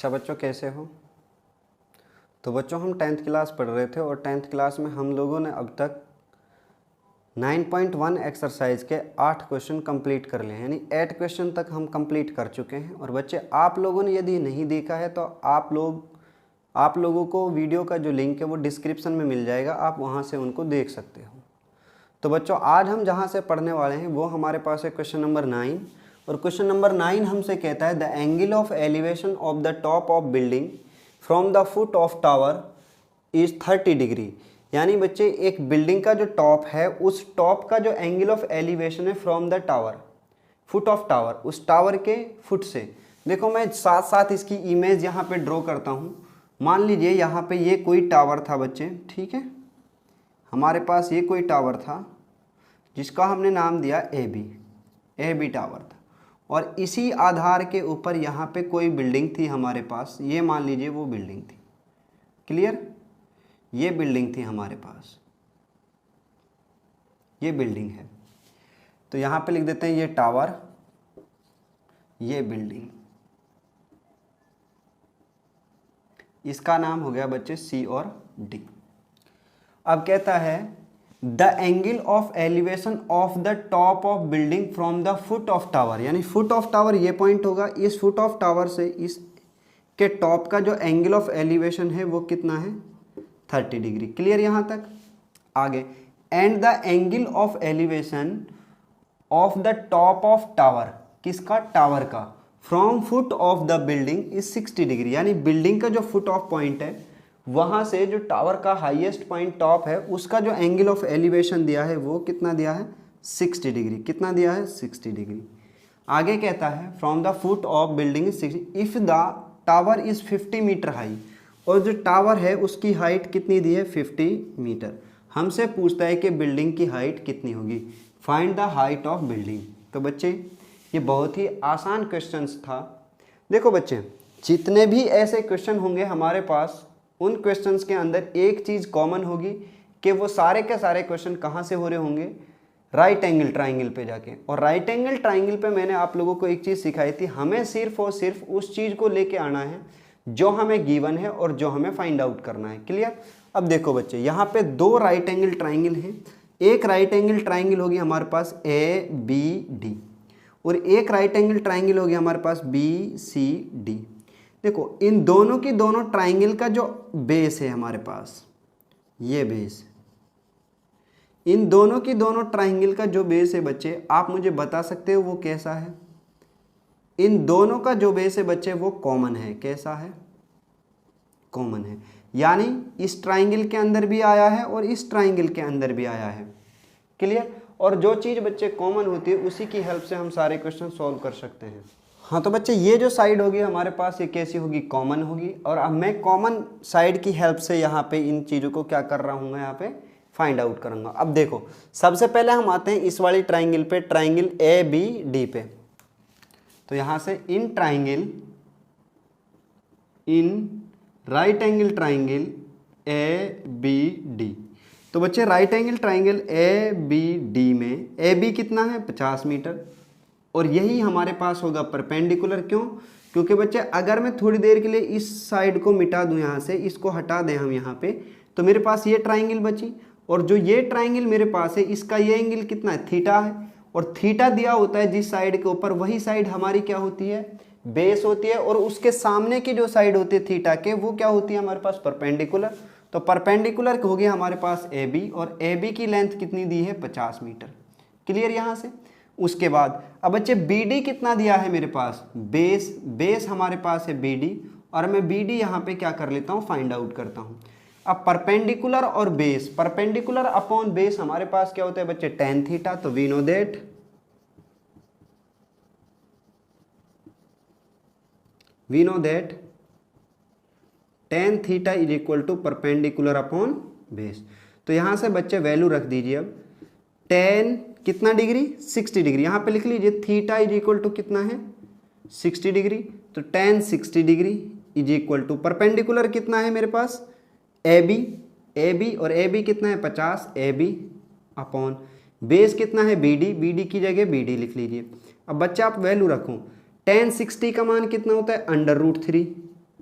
अच्छा बच्चों, कैसे हो? तो बच्चों, हम 10th क्लास पढ़ रहे थे और 10th क्लास में हम लोगों ने अब तक 9.1 एक्सरसाइज के 8 क्वेश्चन कंप्लीट कर लिए हैं, यानी 8 क्वेश्चन तक हम कंप्लीट कर चुके हैं। और बच्चे, आप लोगों ने यदि नहीं देखा है तो आप लोगों को वीडियो का जो लिंक है वो डिस्क्रिप्शन में मिल जाएगा, आप वहाँ से उनको देख सकते हो। तो बच्चों, आज हम जहाँ से पढ़ने वाले हैं वो हमारे पास है क्वेश्चन नंबर 9। और क्वेश्चन नंबर 9 हमसे कहता है the angle of elevation of the top of building from the foot of tower is 30 degree. यानी बच्चे, एक बिल्डिंग का जो टॉप है उस टॉप का जो एंगल ऑफ एलिवेशन है from the tower, foot of tower, उस टावर के फुट से। देखो, मैं साथ साथ इसकी इमेज यहाँ पे ड्रॉ करता हूँ। मान लीजिए यहाँ पे ये कोई टावर था बच्चे, ठीक है, हमारे पास ये कोई टावर था जिसका हमने नाम दिया ए बी टावर था। और इसी आधार के ऊपर यहाँ पे कोई बिल्डिंग थी हमारे पास, ये मान लीजिए वो बिल्डिंग थी। क्लियर? ये बिल्डिंग थी हमारे पास, ये बिल्डिंग है। तो यहाँ पे लिख देते हैं ये टावर, ये बिल्डिंग, इसका नाम हो गया बच्चे सी और डी। अब कहता है the angle of elevation of the top of building from the foot of tower, यानी फुट ऑफ टावर ये पॉइंट होगा, इस फुट ऑफ टावर से इस के टॉप का जो एंगल ऑफ एलिवेशन है वो कितना है? 30 डिग्री। क्लियर यहाँ तक? आगे, and the angle of elevation of the top of tower, किसका? टावर का, from foot of the building is 60 degree. यानी बिल्डिंग का जो फुट ऑफ पॉइंट है वहाँ से जो टावर का हाईएस्ट पॉइंट टॉप है उसका जो एंगल ऑफ एलिवेशन दिया है वो कितना दिया है? 60 डिग्री। कितना दिया है? 60 डिग्री। आगे कहता है from the foot of building is 60 if the tower is 50 metre high, और जो टावर है उसकी हाइट कितनी दी है? 50 मीटर। हमसे पूछता है कि बिल्डिंग की हाइट कितनी होगी, find the height of building. तो बच्चे, ये बहुत ही आसान क्वेश्चन था। देखो बच्चे, जितने भी ऐसे क्वेश्चन होंगे हमारे पास, उन क्वेश्चंस के अंदर एक चीज़ कॉमन होगी कि वो सारे के सारे क्वेश्चन कहाँ से हो रहे होंगे? राइट एंगल ट्राइंगल पे जाके। और राइट एंगल ट्राइंगल पे मैंने आप लोगों को एक चीज़ सिखाई थी, हमें सिर्फ और सिर्फ उस चीज़ को लेके आना है जो हमें गिवन है और जो हमें फाइंड आउट करना है। क्लियर? अब देखो बच्चे, यहाँ पे 2 राइट एंगल ट्राइंगल हैं। एक राइट एंगल ट्राइंगल होगी हमारे पास ABD, और एक राइट एंगल ट्राइंगल होगी हमारे पास BCD। देखो, इन दोनों की दोनों ट्राइंगल का जो बेस है हमारे पास, ये बेस, इन दोनों की दोनों ट्राइंगल का जो बेस है बच्चे, आप मुझे बता सकते हो वो कैसा है? इन दोनों का जो बेस है बच्चे वो कॉमन है। कैसा है? कॉमन है। यानी इस ट्राइंगल के अंदर भी आया है और इस ट्राइंगल के अंदर भी आया है। क्लियर? और जो चीज़ बच्चे कॉमन होती है उसी की हेल्प से हम सारे क्वेश्चन सॉल्व कर सकते हैं। हाँ, तो बच्चे, ये जो साइड होगी हमारे पास, ये कैसी होगी? कॉमन होगी। और अब मैं कॉमन साइड की हेल्प से यहाँ पे इन चीज़ों को क्या कर रहा हूँ, मैं यहाँ पे फाइंड आउट करूँगा। अब देखो, सबसे पहले हम आते हैं इस वाली ट्राइंगल पे, ट्राइंगल ABD पे। तो यहाँ से इन राइट एंगल ट्राइंगल ABD। तो बच्चे, राइट एंगल ट्राइंगल ABD में AB कितना है? 50 मीटर। और यही हमारे पास होगा परपेंडिकुलर। क्यों? क्योंकि बच्चे, अगर मैं थोड़ी देर के लिए इस साइड को मिटा दूं, यहाँ से इसको हटा दें हम यहाँ पे, तो मेरे पास ये ट्राइंगल बची। और जो ये ट्राइंगल मेरे पास है, इसका ये एंगल कितना है? थीटा है। और थीटा दिया होता है जिस साइड के ऊपर, वही साइड हमारी क्या होती है? बेस होती है। और उसके सामने की जो साइड होती है थीटा के, वो क्या होती है हमारे पास? परपेंडिकुलर। तो परपेंडिकुलर हो गया हमारे पास AB, और AB की लेंथ कितनी दी है? 50 मीटर। क्लियर यहाँ से? उसके बाद अब बच्चे, BD कितना दिया है मेरे पास? बेस हमारे पास है BD, और मैं BD यहाँ पे क्या कर लेता हूँ? फाइंड आउट करता हूँ। अब परपेंडिकुलर और बेस, परपेंडिकुलर अपॉन बेस हमारे पास क्या होता है बच्चे? tan theta. तो we know that tan theta is equal to perpendicular upon base. तो यहाँ से बच्चे वैल्यू रख दीजिए। अब tan कितना डिग्री? 60 डिग्री। यहाँ पे लिख लीजिए थीटा इज इक्वल टू कितना है? 60 डिग्री। तो tan 60 degree is equal to perpendicular कितना है मेरे पास? AB, और AB कितना है? 50 AB अपॉन बेस कितना है? BD की जगह BD लिख लीजिए। अब बच्चा आप वैल्यू रखो, tan 60 का मान कितना होता है? √3।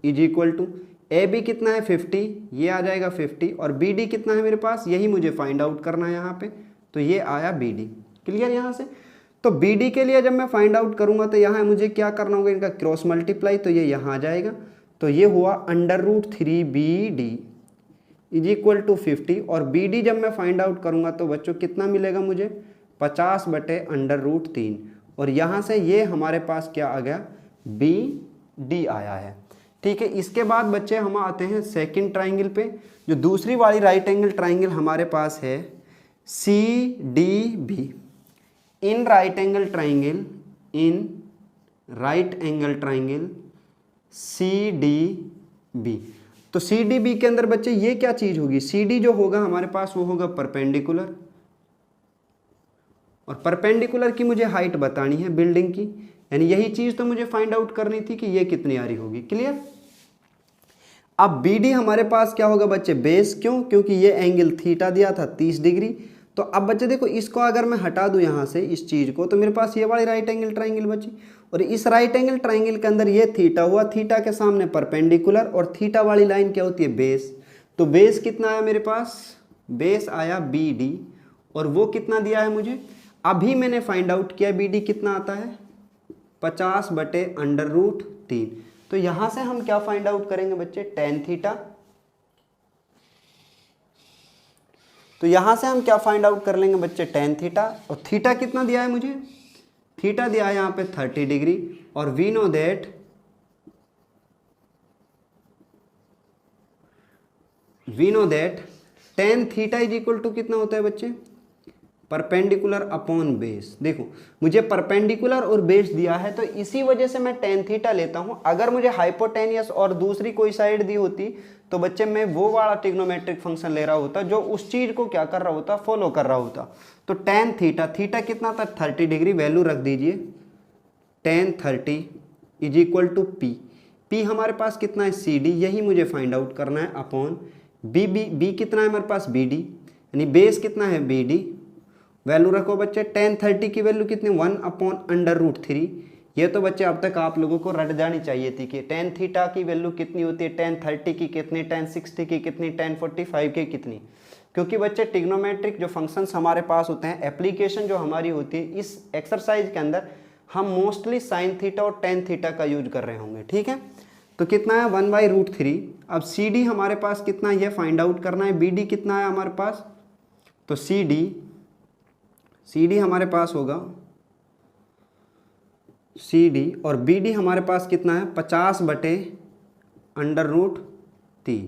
Is equal to A B कितना है 50, ये आ जाएगा 50, और बी डी कितना है मेरे पास, यही मुझे फाइंड आउट करना है यहाँ पे, तो ये आया बी डी। क्लियर यहाँ से? तो बी डी के लिए जब मैं फाइंड आउट करूँगा तो यहाँ मुझे क्या करना होगा, इनका क्रॉस मल्टीप्लाई, तो ये यहाँ आ जाएगा, तो ये हुआ √3 B D is equal to 50, और बी डी जब मैं फाइंड आउट करूँगा तो बच्चों कितना मिलेगा मुझे, 50/√3, और यहाँ से ये हमारे पास क्या आ गया, बी डी आया है। ठीक है, इसके बाद बच्चे हम आते हैं सेकंड ट्राइंगल पे, जो दूसरी वाली राइट एंगल ट्राइंगल हमारे पास है CDB। इन राइट एंगल ट्राइंगल CDB, तो CDB के अंदर बच्चे ये क्या चीज होगी, CD जो होगा हमारे पास वो होगा परपेंडिकुलर, और परपेंडिकुलर की मुझे हाइट बतानी है बिल्डिंग की, यानी यही चीज तो मुझे फाइंड आउट करनी थी कि ये कितनी आ रही होगी। क्लियर? अब BD हमारे पास क्या होगा बच्चे, बेस, क्यों, क्योंकि ये एंगल थीटा दिया था 30 डिग्री। तो अब बच्चे देखो, इसको अगर मैं हटा दूं यहाँ से इस चीज को, तो मेरे पास ये वाली राइट एंगल ट्राइंगल बची, और इस राइट एंगल ट्राइंगल के अंदर ये थीटा हुआ, थीटा के सामने परपेंडिकुलर, और थीटा वाली लाइन क्या होती है, बेस। तो बेस कितना आया मेरे पास, बेस आया BD, और वो कितना दिया है मुझे, अभी मैंने फाइंड आउट किया BD कितना आता है, 50/√3। तो यहां से हम क्या फाइंड आउट करेंगे बच्चे, tan थीटा। तो यहां से हम क्या फाइंड आउट कर लेंगे बच्चे, tan थीटा, और थीटा कितना दिया है मुझे, थीटा दिया है यहां पे 30 डिग्री, और we know that tan theta is equal to कितना होता है बच्चे, परपेंडिकुलर अपॉन बेस। देखो मुझे परपेंडिकुलर और बेस दिया है, तो इसी वजह से मैं tan थीटा लेता हूं। अगर मुझे हाइपोटेनियस और दूसरी कोई साइड दी होती तो बच्चे मैं वो वाला ट्रिग्नोमेट्रिक फंक्शन ले रहा होता जो उस चीज को क्या कर रहा होता, फॉलो कर रहा होता। तो tan थीटा, थीटा कितना था 30 डिग्री, वैल्यू रख दीजिए, tan 30 is equal to P, P हमारे पास कितना है CD, यही मुझे फाइंड आउट करना है, अपॉन बी कितना है हमारे पास BD, यानी बेस कितना है BD, वैल्यू रखो बच्चे, tan 30 की वैल्यू कितनी, 1/√3। ये तो बच्चे अब तक आप लोगों को रट जानी चाहिए थी कि tan थीटा की वैल्यू कितनी होती है, tan 30 की कितनी, tan 60 की कितनी, tan 45 की कितनी। क्योंकि बच्चे ट्रिग्नोमेट्रिक जो फंक्शंस हमारे पास होते हैं, एप्लीकेशन जो हमारी होती है इस एक्सरसाइज के अंदर, हम मोस्टली sin थीटा और tan थीटा का यूज कर रहे होंगे। ठीक है, तो कितना है 1/√3। अब CD हमारे पास कितना है, ये फाइंड आउट करना है, BD कितना है हमारे पास, तो CD हमारे पास होगा CD, और BD हमारे पास कितना है 50/√3,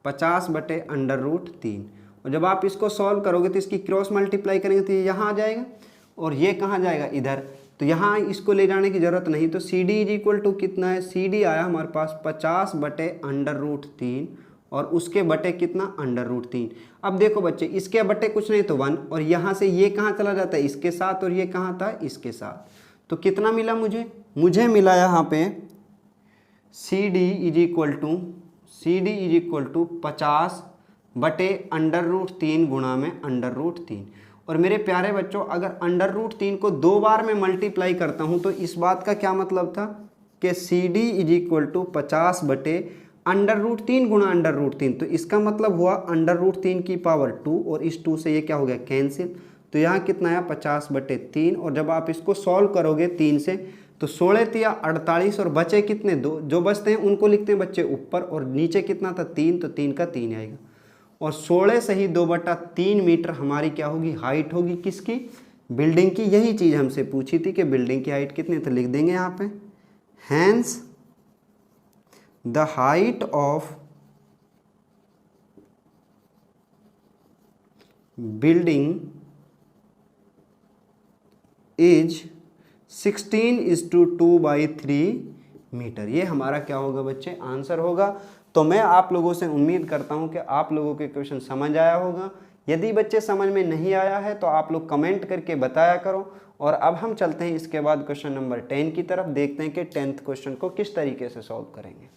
50/√3। और जब आप इसको सॉल्व करोगे तो इसकी क्रॉस मल्टीप्लाई करेंगे तो ये यहाँ आ जाएगा, और ये कहाँ जाएगा, इधर, तो यहाँ इसको ले जाने की जरूरत नहीं। तो CD इज इक्वल टू कितना है, CD आया हमारे पास 50/√3, और उसके बटे कितना, √3। अब देखो बच्चे, इसके बटे कुछ नहीं तो 1, और यहाँ से ये कहाँ चला जाता है, इसके साथ, और ये कहाँ था, इसके साथ। तो कितना मिला मुझे मिला यहाँ पे CD इज इक्वल टू 50/√3 गुणा में √3। और मेरे प्यारे बच्चों, अगर √3 को 2 बार में मल्टीप्लाई करता हूँ तो इस बात का क्या मतलब था कि CD इज इक्वल टू 50/√3 गुणा √3। तो इसका मतलब हुआ √3 की पावर 2, और इस 2 से ये क्या हो गया, कैंसिल। तो यहाँ कितना आया 50/3, और जब आप इसको सॉल्व करोगे 3 से तो 16 तिया 48, और बचे कितने, 2। जो बचते हैं उनको लिखते हैं बच्चे ऊपर, और नीचे कितना था 3, तो 3 का 3 आएगा। और 16 से ही 2/3 मीटर हमारी क्या होगी, हाइट होगी, किसकी, बिल्डिंग की। यही चीज़ हमसे पूछी थी कि बिल्डिंग की हाइट कितनी, तो लिख देंगे यहाँ पे, hence the height of building is 16:2/3 metre. ये हमारा क्या होगा बच्चे, आंसर होगा। तो मैं आप लोगों से उम्मीद करता हूं कि आप लोगों के क्वेश्चन समझ आया होगा। यदि बच्चे समझ में नहीं आया है तो आप लोग कमेंट करके बताया करो। और अब हम चलते हैं इसके बाद क्वेश्चन नंबर 10 की तरफ, देखते हैं कि 10th क्वेश्चन को किस तरीके से सॉल्व करेंगे।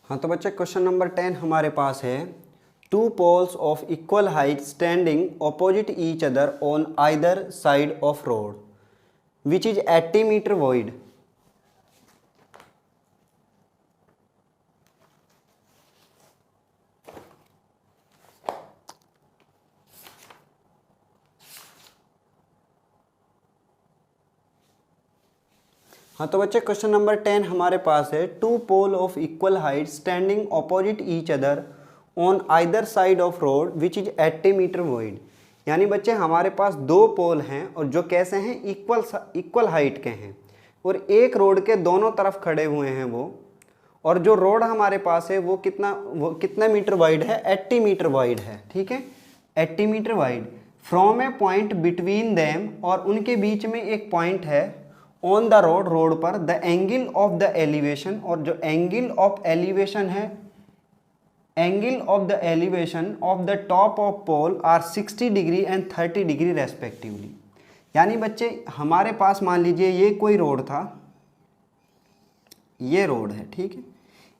हाँ तो बच्चे क्वेश्चन नंबर 10 हमारे पास है, 2 poles of equal height standing opposite each other on either side of road which is 80 metre wide. हाँ तो बच्चे क्वेश्चन नंबर 10 हमारे पास है, two pole of equal height standing opposite each other on either side of road which is 80 metre wide. यानी बच्चे हमारे पास दो पोल हैं और जो कैसे हैं, इक्वल हाइट के हैं और एक रोड के दोनों तरफ खड़े हुए हैं वो, और जो रोड हमारे पास है वो कितना मीटर वाइड है, 80 मीटर वाइड है। ठीक है, 80 metre wide. From a point between them, और उनके बीच में एक पॉइंट है, ऑन द रोड पर, the angle of the elevation, और जो एंगल ऑफ एलिवेशन है, angle of the elevation of the top of pole are 60 degree and 30 degree respectively. यानी बच्चे हमारे पास मान लीजिए ये कोई रोड था, ये रोड है। ठीक है,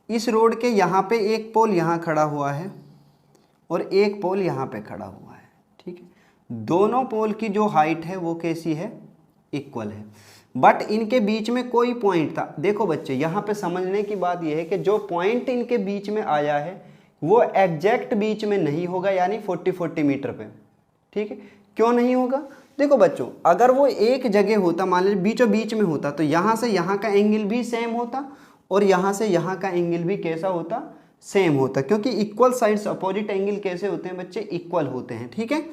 इस रोड के यहाँ पे एक पोल यहाँ खड़ा हुआ है और एक पोल यहाँ पे खड़ा हुआ है। ठीक है, दोनों पोल की जो हाइट है वो कैसी है, इक्वल है, बट इनके बीच में कोई पॉइंट था। देखो बच्चे यहाँ पे समझने की बात यह है कि जो पॉइंट इनके बीच में आया है वो एग्जैक्ट बीच में नहीं होगा, यानी 40-40 मीटर पे। ठीक है, क्यों नहीं होगा, देखो बच्चों, अगर वो एक जगह होता, मान लीजिए बीचों बीच में होता, तो यहाँ से यहाँ का एंगल भी सेम होता और यहाँ से यहाँ का एंगल भी कैसा होता, सेम होता, क्योंकि इक्वल साइड्स अपोजिट एंगल कैसे होते हैं बच्चे, इक्वल होते हैं। ठीक है,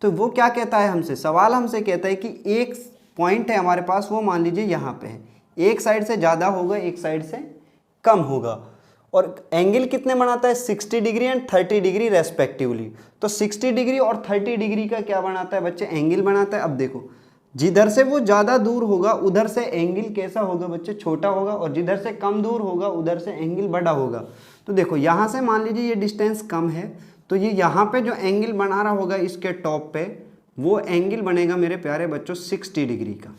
तो वो क्या कहता है हमसे, सवाल हमसे कहता है कि एक पॉइंट है हमारे पास, वो मान लीजिए यहाँ पे है, एक साइड से ज़्यादा होगा एक साइड से कम होगा, और एंगल कितने बनाता है, 60 डिग्री एंड 30 डिग्री रेस्पेक्टिवली। तो 60 डिग्री और 30 डिग्री का क्या बनाता है बच्चे, एंगल बनाता है। अब देखो, जिधर से वो ज़्यादा दूर होगा उधर से एंगल कैसा होगा बच्चे, छोटा होगा, और जिधर से कम दूर होगा उधर से एंगल बड़ा होगा। तो देखो यहाँ से मान लीजिए ये डिस्टेंस कम है, तो ये यहाँ पे जो एंगल बना रहा होगा इसके टॉप पे, वो एंगल बनेगा मेरे प्यारे बच्चों 60 डिग्री का।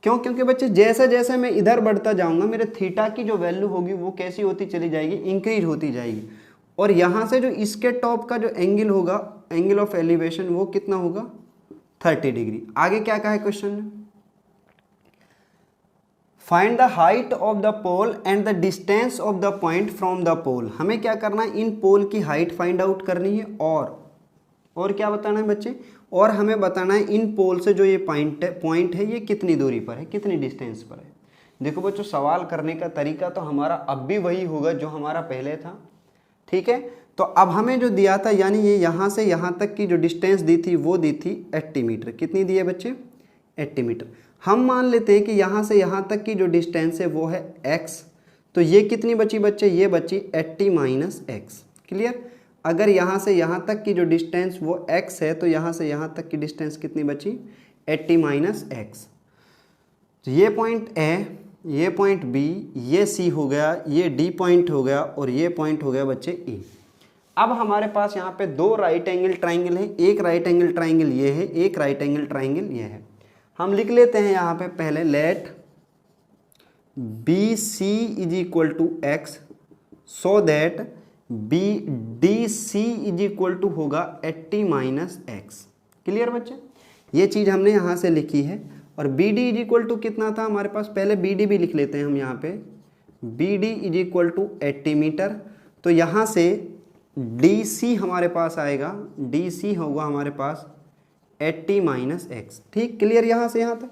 क्यों, क्योंकि बच्चे जैसे जैसे मैं इधर बढ़ता जाऊंगा मेरे थीटा की जो वैल्यू होगी वो कैसी होती चली जाएगी, इंक्रीज होती जाएगी, और यहाँ से जो इसके टॉप का जो एंगल होगा, एंगल ऑफ एलिवेशन, वो कितना होगा, 30 डिग्री। आगे क्या कहा है क्वेश्चन में, find the height of the pole and the distance of the point from the pole. हमें क्या करना है, इन पोल की हाइट फाइंड आउट करनी है, और क्या बताना है बच्चे, और हमें बताना है इन पोल से जो ये पॉइंट है ये कितनी दूरी पर है, कितनी डिस्टेंस पर है। देखो बच्चों, सवाल करने का तरीका तो हमारा अब भी वही होगा जो हमारा पहले था। ठीक है, तो अब हमें जो दिया था, यानी ये यहाँ से यहाँ तक की जो डिस्टेंस दी थी वो दी थी 80 मीटर। कितनी दी है बच्चे, 80 मीटर। हम मान लेते हैं कि यहाँ से यहाँ तक की जो डिस्टेंस है वो है x, तो ये कितनी बची बच्चे, ये बची 80 माइनस x। क्लियर, अगर यहाँ से यहाँ तक की जो डिस्टेंस वो x है, तो यहाँ से यहाँ तक की डिस्टेंस कितनी बची, 80 माइनस x। तो ये पॉइंट A, ये पॉइंट B, ये C हो गया, ये D पॉइंट हो गया, और ये पॉइंट हो गया बच्चे E। अब हमारे पास यहाँ पे दो राइट एंगल ट्राइंगल है, एक राइट एंगल ट्राइंगल ये है, एक राइट एंगल ट्राइंगल ये है। हम लिख लेते हैं यहाँ पे पहले, let BC is equal to x, so that BDC is equal to होगा 80 माइनस x। क्लियर बच्चे, ये चीज़ हमने यहाँ से लिखी है। और BD इज इक्वल टू कितना था हमारे पास, पहले BD भी लिख लेते हैं हम यहाँ पे, BD is equal to 80 metre. तो यहाँ से DC हमारे पास आएगा, DC होगा हमारे पास 80 माइनस x। ठीक, क्लियर यहाँ से यहाँ तक।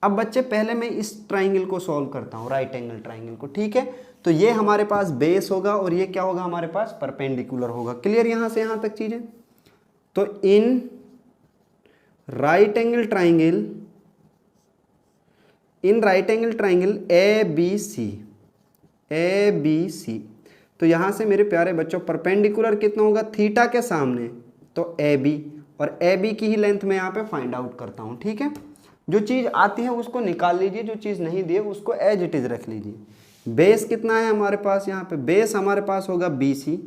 अब बच्चे पहले मैं इस ट्राइंगल को सॉल्व करता हूँ, राइट एंगल ट्राइंगल को। ठीक है, तो ये हमारे पास बेस होगा और ये क्या होगा हमारे पास, परपेंडिकुलर होगा। क्लियर यहाँ से यहाँ तक चीजें। तो इन राइट एंगल ट्राइंगल, इन राइट एंगल ट्राइंगल ABC, तो यहाँ से मेरे प्यारे बच्चों परपेंडिकुलर कितना होगा, थीटा के सामने, तो AB, और AB की ही लेंथ में यहाँ पे फाइंड आउट करता हूँ। ठीक है, जो चीज़ आती है उसको निकाल लीजिए, जो चीज़ नहीं दी है उसको एज इट इज रख लीजिए। बेस कितना है हमारे पास, यहाँ पे बेस हमारे पास होगा BC,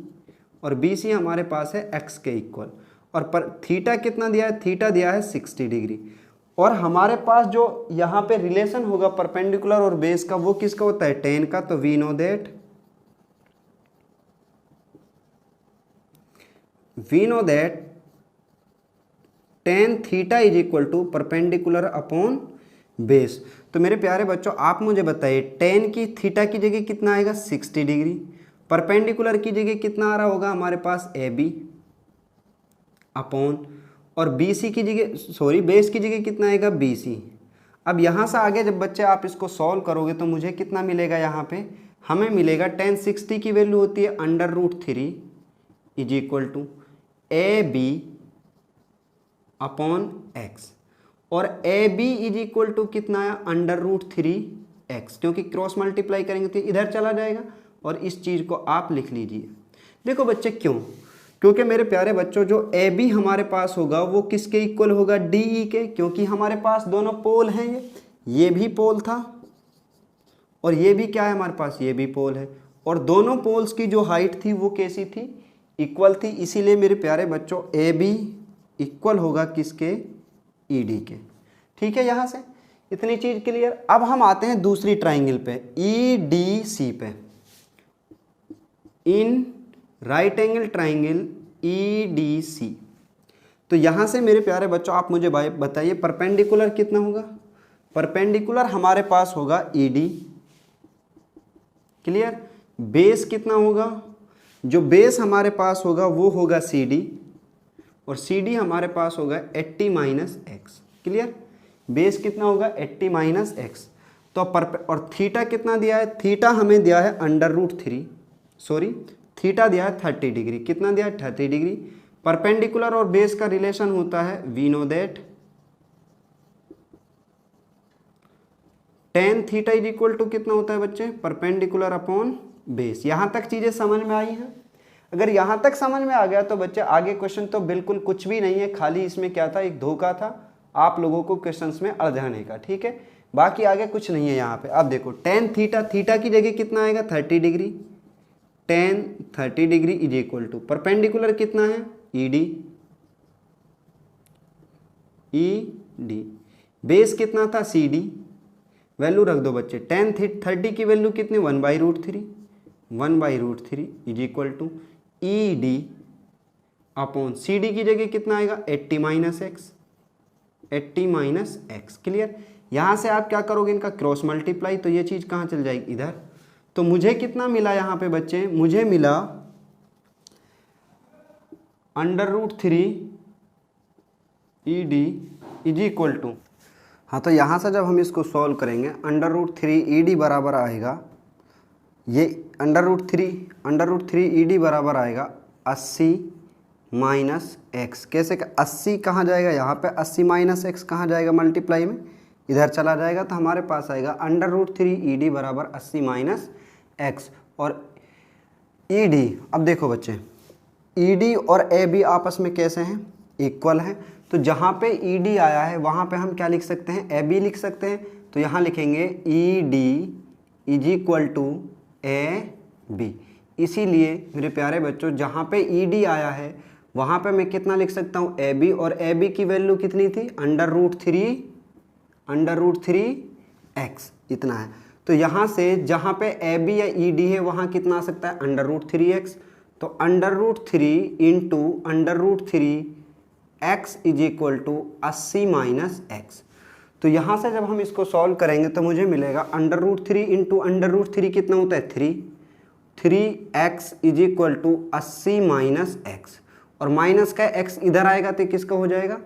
और BC हमारे पास है x के इक्वल, और पर थीटा कितना दिया है, थीटा दिया है 60 डिग्री। और हमारे पास जो यहाँ पे रिलेशन होगा परपेंडिकुलर और बेस का, वो किसका होता है, tan का। तो we know that tan theta is equal to perpendicular upon base. तो मेरे प्यारे बच्चों आप मुझे बताइए टेन की थीटा की जगह कितना आएगा 60 डिग्री, परपेंडिकुलर की जगह कितना आ रहा होगा हमारे पास ए बी अपॉन, और बी सी की जगह सॉरी बेस की जगह कितना आएगा बी सी। अब यहाँ से आगे जब बच्चे आप इसको सॉल्व करोगे तो मुझे कितना मिलेगा, यहाँ पे हमें मिलेगा टेन 60 की वैल्यू होती है √3 is equal to A B upon x, और A B is equal to कितना है √3x, क्योंकि क्रॉस मल्टीप्लाई करेंगे तो इधर चला जाएगा, और इस चीज़ को आप लिख लीजिए। देखो बच्चे क्यों, क्योंकि मेरे प्यारे बच्चों जो ए बी हमारे पास होगा वो किसके इक्वल होगा डी ई के, क्योंकि हमारे पास दोनों पोल हैं, ये भी पोल था और ये भी क्या है हमारे पास, ये भी पोल है, और दोनों पोल्स की जो हाइट थी वो कैसी थी, इक्वल थी। इसीलिए मेरे प्यारे बच्चों ए बी इक्वल होगा किसके, ई डी के। ठीक है, यहाँ से इतनी चीज़ क्लियर। अब हम आते हैं दूसरी ट्राइंगल पे, ई डी सी पे। In right angle triangle E D C, तो यहाँ से मेरे प्यारे बच्चों आप मुझे बताइए परपेंडिकुलर कितना होगा। परपेंडिकुलर हमारे पास होगा ई डी, क्लियर। बेस कितना होगा, जो बेस हमारे पास होगा वो होगा सी डी, और सी डी हमारे पास होगा 80 - x, क्लियर। बेस कितना होगा 80 - x। तो और थीटा कितना दिया है, थीटा हमें दिया है √3, सॉरी थीटा दिया है 30 डिग्री, कितना दिया है 30 डिग्री। परपेंडिकुलर और बेस का रिलेशन होता है we know that tan theta is equal to कितना होता है बच्चे, परपेंडिकुलर अपॉन बेस। यहाँ तक चीज़ें समझ में आई हैं। अगर यहाँ तक समझ में आ गया तो बच्चे आगे क्वेश्चन तो बिल्कुल कुछ भी नहीं है, खाली इसमें क्या था, एक धोखा था आप लोगों को क्वेश्चंस में अड़ाने का, ठीक है। बाकी आगे कुछ नहीं है यहाँ पे। अब देखो tan थीटा, थीटा की जगह कितना आएगा 30 degree, tan 30 degree is equal to perpendicular कितना है ई डी, बेस कितना था सी डी, वैल्यू रख दो बच्चे। tan 30 की वैल्यू कितनी 1/√3 is equal to E D upon C D की जगह कितना आएगा 80 - x, क्लियर। यहाँ से आप क्या करोगे, इनका क्रॉस मल्टीप्लाई, तो ये चीज़ कहाँ चल जाएगी इधर। तो मुझे कितना मिला यहाँ पे बच्चे, मुझे मिला √3 E D is equal to, हाँ तो यहाँ से जब हम इसको सॉल्व करेंगे √3 ई डी बराबर आएगा, ये √3 ई डी बराबर आएगा 80 - x। कैसे 80 कहाँ जाएगा, यहाँ पे 80 - x कहाँ जाएगा, मल्टीप्लाई में इधर चला जाएगा, तो हमारे पास आएगा √3 ई डी बराबर 80 - x। और ई डी, अब देखो बच्चे ई डी और ए बी आपस में कैसे हैं, इक्वल हैं। तो जहाँ पे ई डी आया है वहाँ पे हम क्या लिख सकते हैं, ए बी लिख सकते हैं। तो यहाँ लिखेंगे E D is equal to A B. इसीलिए मेरे प्यारे बच्चों जहाँ पे ई डी आया है वहाँ पे मैं कितना लिख सकता हूँ ए बी, और ए बी की वैल्यू कितनी थी √3x, इतना है। तो यहाँ से जहाँ पे ए बी या ई डी है वहाँ कितना आ सकता है √3x। तो √3 into √3x is equal to 80 - x। तो यहाँ से जब हम इसको सॉल्व करेंगे तो मुझे मिलेगा √3 इंटू √3 कितना होता है 3x is equal to 80 - x, और माइनस का x इधर आएगा तो किसका हो जाएगा,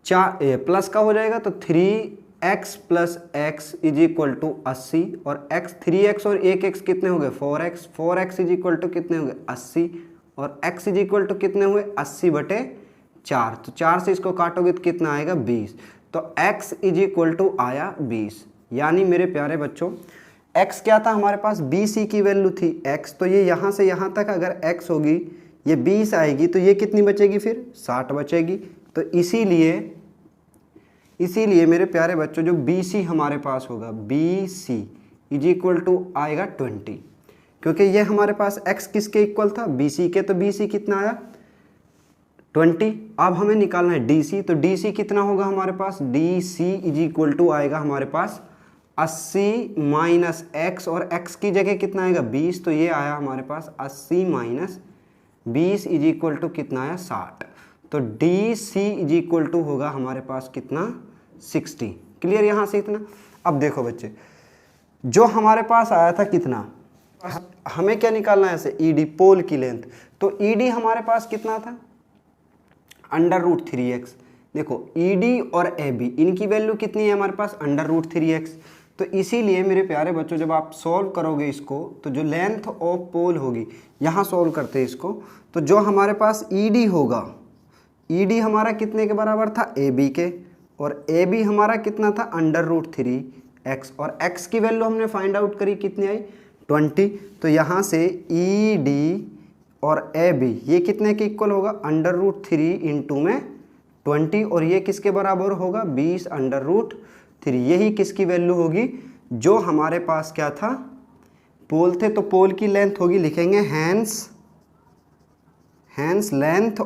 प्लस का हो जाएगा। तो 3x + x is equal to 80, और x 3x और 1x कितने हो गए 4x इज इक्वल टू कितने हो गए 80, और x इज इक्वल टू कितने हुए 80/4। तो 4 से इसको काटोगे तो कितना आएगा 20। तो x इज इक्वल टू आया 20। यानी मेरे प्यारे बच्चों x क्या था हमारे पास, BC की वैल्यू थी x, तो ये यहाँ से यहाँ तक अगर x होगी ये 20 आएगी, तो ये कितनी बचेगी फिर 60 बचेगी। तो इसीलिए मेरे प्यारे बच्चों जो BC हमारे पास होगा BC इज इक्वल टू आएगा 20, क्योंकि ये हमारे पास x किसके इक्वल था BC के, तो BC कितना आया 20। अब हमें निकालना है DC, तो DC कितना होगा हमारे पास, DC इज इक्वल टू आएगा हमारे पास 80 - x, और x की जगह कितना आएगा 20, तो ये आया हमारे पास 80 - 20 इज इक्वल टू कितना आया 60। तो DC इज इक्वल टू होगा हमारे पास कितना 60, क्लियर, यहाँ से इतना। अब देखो बच्चे, जो हमारे पास आया था कितना, हमें क्या निकालना है ऐसे, ईडी पोल की लेंथ। तो ईडी हमारे पास कितना था, √3x। देखो ईडी और एबी इनकी वैल्यू कितनी है हमारे पास, √3x। तो इसीलिए मेरे प्यारे बच्चों जब आप सॉल्व करोगे इसको, तो जो लेंथ ऑफ पोल होगी, यहाँ सॉल्व करते हैं इसको, तो जो हमारे पास ईडी होगा, ईडी हमारा कितने के बराबर था, AB के, और AB हमारा कितना था, √3x, और x की वैल्यू हमने फाइंड आउट करी, कितनी आई, 20। तो यहाँ से ED और AB ये कितने के इक्वल होगा, √3 इंटू में 20, और ये किसके बराबर होगा, 20√3। यही किसकी वैल्यू होगी, जो हमारे पास क्या था, पोल थे। तो पोल की लेंथ होगी, लिखेंगे हैंस लेंथ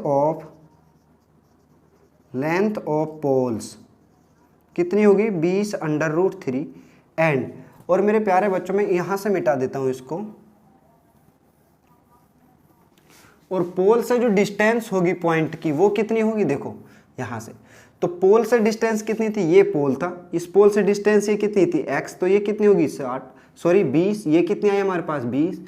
ऑफ पोल्स कितनी होगी, 20√3। एंड, और मेरे प्यारे बच्चों में यहां से मिटा देता हूं इसको, और पोल से जो डिस्टेंस होगी पॉइंट की वो कितनी होगी, देखो यहां से, तो पोल से डिस्टेंस कितनी थी, ये पोल था, इस पोल से डिस्टेंस ये कितनी थी, x, तो ये कितनी होगी 20, ये कितनी आई हमारे पास 20,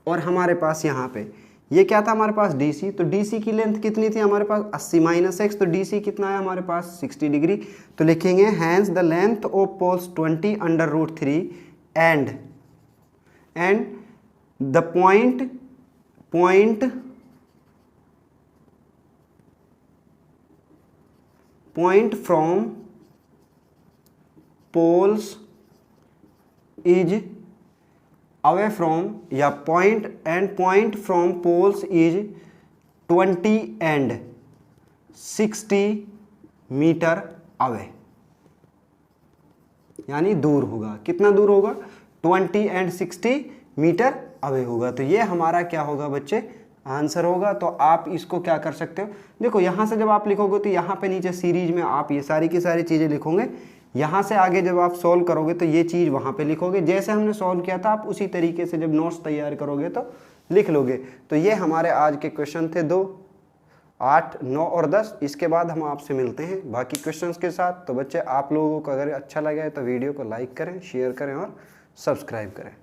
और हमारे पास यहाँ पे ये क्या था हमारे पास DC, तो DC की लेंथ कितनी थी हमारे पास 80 - x, तो DC कितना है हमारे पास 60 डिग्री। तो लिखेंगे hence the length of poles 20√3 and the point from poles is away from, या point from poles is 20 and 60 metre away, यानी दूर होगा, कितना दूर होगा, 20 and 60 मीटर अवे होगा। तो ये हमारा क्या होगा बच्चे, आंसर होगा। तो आप इसको क्या कर सकते हो, देखो यहाँ से जब आप लिखोगे तो यहाँ पे नीचे सीरीज में आप ये सारी की सारी चीज़ें लिखोगे, यहाँ से आगे जब आप सॉल्व करोगे तो ये चीज़ वहाँ पे लिखोगे, जैसे हमने सॉल्व किया था आप उसी तरीके से जब नोट्स तैयार करोगे तो लिख लोगे। तो ये हमारे आज के क्वेश्चन थे 2, 8, 9 और 10। इसके बाद हम आपसे मिलते हैं बाकी क्वेश्चंस के साथ। तो बच्चे आप लोगों को अगर अच्छा लगा है तो वीडियो को लाइक करें, शेयर करें और सब्सक्राइब करें।